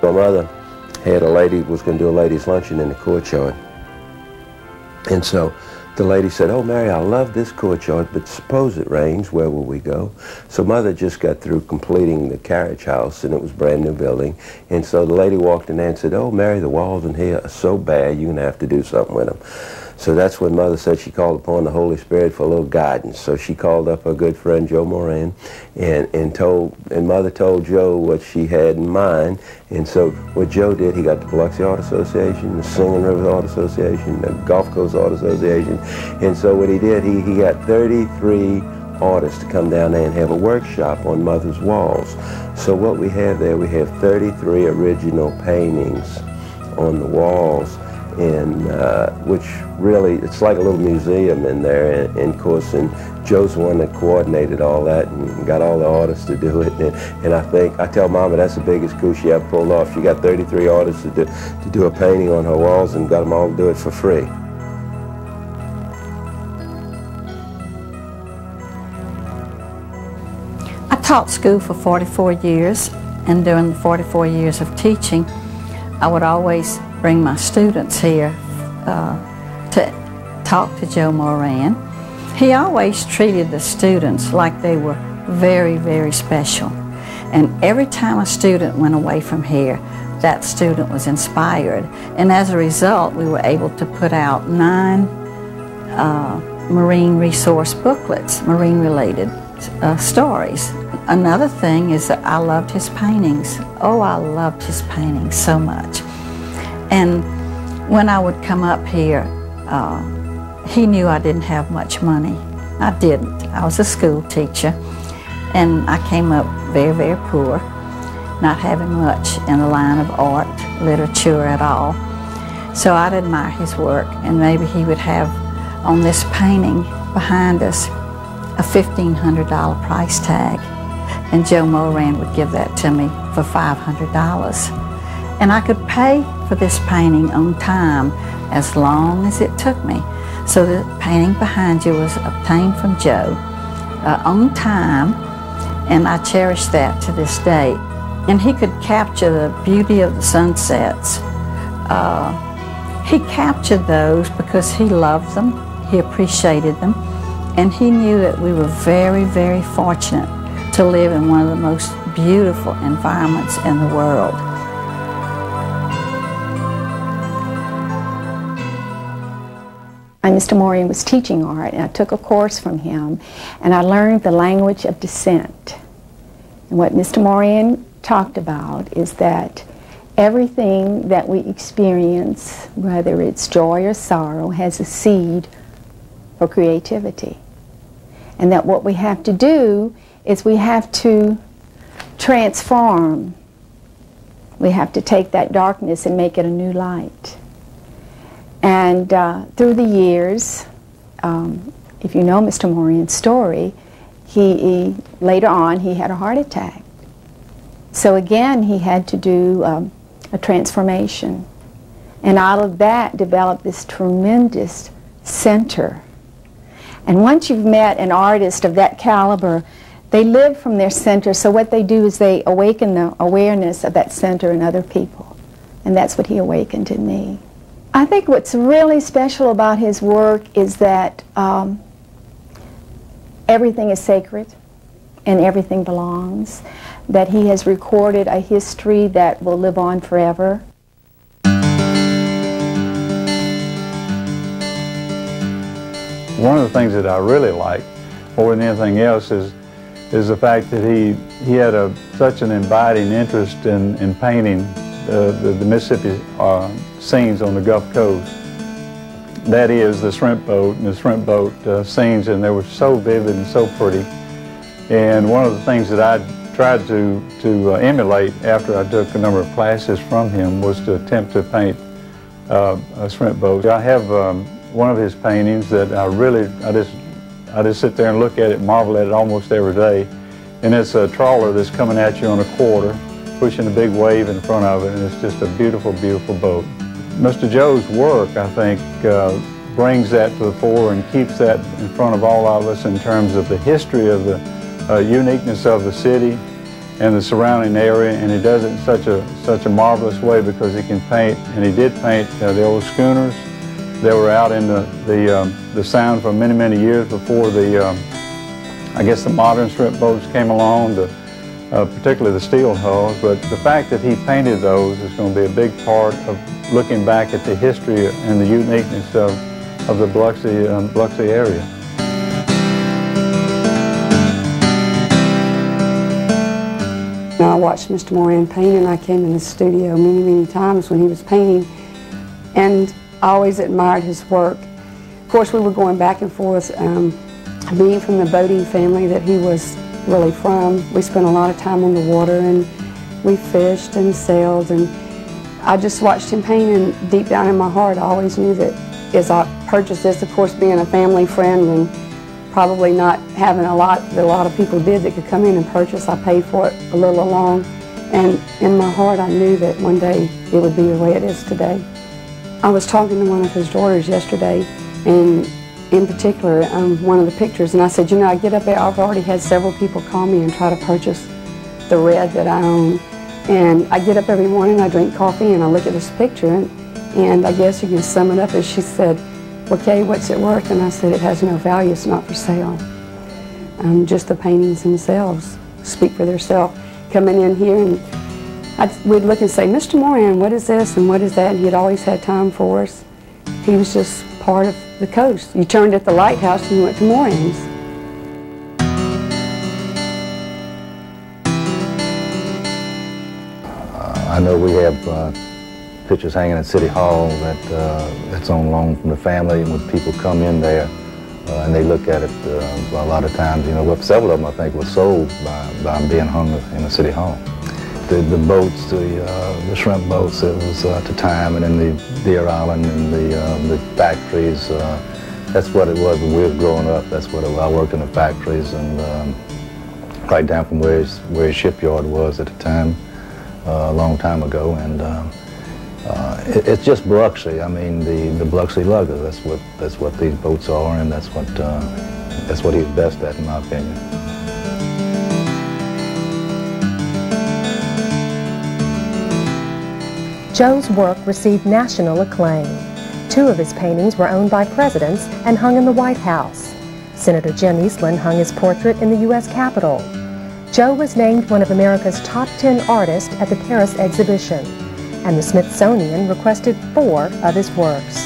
My mother had a lady, was going to do a ladies' luncheon in the courtyard. And so the lady said, "Oh, Mary, I love this courtyard, but suppose it rains, where will we go?" So Mother just got through completing the carriage house, and it was a brand new building. And so the lady walked in there and said, "Oh, Mary, the walls in here are so bad, you're going to have to do something with them." So that's when Mother said she called upon the Holy Spirit for a little guidance. So she called up her good friend Joe Moran, and Mother told Joe what she had in mind. And so what Joe did, he got the Biloxi Art Association, the Singing River Art Association, the Gulf Coast Art Association. And so what he did, he got 33 artists to come down there and have a workshop on Mother's walls. So what we have there, we have 33 original paintings on the walls, and which really, it's like a little museum in there, and of course, and Joe's the one that coordinated all that and got all the artists to do it, and I tell Mama that's the biggest coup she ever pulled off. She got 33 artists to do a painting on her walls and got them all to do it for free. I taught school for 44 years, and during the 44 years of teaching, I would always bring my students here to talk to Joe Moran. He always treated the students like they were very, very special. And every time a student went away from here, that student was inspired. And as a result, we were able to put out 9 marine resource booklets, marine-related stories. Another thing is that I loved his paintings. Oh, I loved his paintings so much. And when I would come up here, he knew I didn't have much money. I didn't. I was a school teacher, and I came up very, very poor, not having much in the line of art, literature at all. So I'd admire his work, and maybe he would have on this painting behind us a $1,500 price tag, and Joe Moran would give that to me for $500. And I could pay for this painting on time as long as it took me. So the painting behind you was obtained from Joe on time, and I cherish that to this day. And he could capture the beauty of the sunsets. He captured those because he loved them, he appreciated them, and he knew that we were very, very fortunate to live in one of the most beautiful environments in the world. Mr. Moran was teaching art, and I took a course from him, and I learned the language of dissent. And what Mr. Moran talked about is that everything that we experience, whether it's joy or sorrow, has a seed for creativity. And that what we have to do is we have to transform. We have to take that darkness and make it a new light. And through the years, if you know Mr. Moran's story, later on he had a heart attack. So again, he had to do a transformation. And out of that developed this tremendous center. And once you've met an artist of that caliber, they live from their center, so what they do is they awaken the awareness of that center in other people. And that's what he awakened in me. I think what's really special about his work is that everything is sacred and everything belongs, that he has recorded a history that will live on forever. One of the things that I really like more than anything else is the fact that he had such an abiding interest in painting the Mississippi scenes on the Gulf Coast. That is the shrimp boat and the shrimp boat scenes, and they were so vivid and so pretty. And one of the things that I tried to emulate after I took a number of classes from him was to attempt to paint a shrimp boat. I have one of his paintings that I just sit there and look at it, marvel at it almost every day. And it's a trawler that's coming at you on a quarter, pushing a big wave in front of it, and it's just a beautiful, beautiful boat. Mr. Joe's work, I think, brings that to the fore and keeps that in front of all of us in terms of the history of the uniqueness of the city and the surrounding area, and he does it in such a marvelous way because he can paint, and he did paint the old schooners that were out in the Sound for many, many years before I guess the modern strip boats came along, particularly the steel hulls. But the fact that he painted those is going to be a big part of looking back at the history and the uniqueness of the Biloxi area. I watched Mr. Moran paint, and I came in the studio many, many times when he was painting, and I always admired his work. Of course, we were going back and forth. Being from the boating family that he was really from, we spent a lot of time on the water, and we fished and sailed, and I just watched him paint, and deep down in my heart, I always knew that as I purchased this, of course, being a family friend and probably not having a lot that a lot of people did that could come in and purchase, I paid for it a little along, and in my heart, I knew that one day it would be the way it is today. I was talking to one of his daughters yesterday, and in particular, one of the pictures, and I said, you know, I get up there, I've already had several people call me and try to purchase the red that I own. And I get up every morning, I drink coffee, and I look at this picture, and I guess you can sum it up as she said, okay, what's it worth? And I said, it has no value, it's not for sale. Just the paintings themselves speak for themselves. Coming in here, and we'd look and say, Mr. Moran, what is this and what is that? And he'd always had time for us. He was just part of the coast. You turned at the lighthouse and you went to Moran's. I know we have pictures hanging at City Hall that's on loan from the family, and when people come in there and they look at it, a lot of times, you know, several of them I think were sold by being hung in the City Hall. The boats, the shrimp boats, it was at the time, and then the Deer Island and the factories. That's what it was when we were growing up. That's what I worked in the factories, and right down from where his shipyard was at the time, a long time ago. And it's just Biloxi. I mean, the Biloxi lugger. That's what these boats are, and that's what he's best at, in my opinion. Joe's work received national acclaim. 2 of his paintings were owned by presidents and hung in the White House. Senator Jim Eastland hung his portrait in the U.S. Capitol. Joe was named one of America's top 10 artists at the Paris exhibition, and the Smithsonian requested 4 of his works.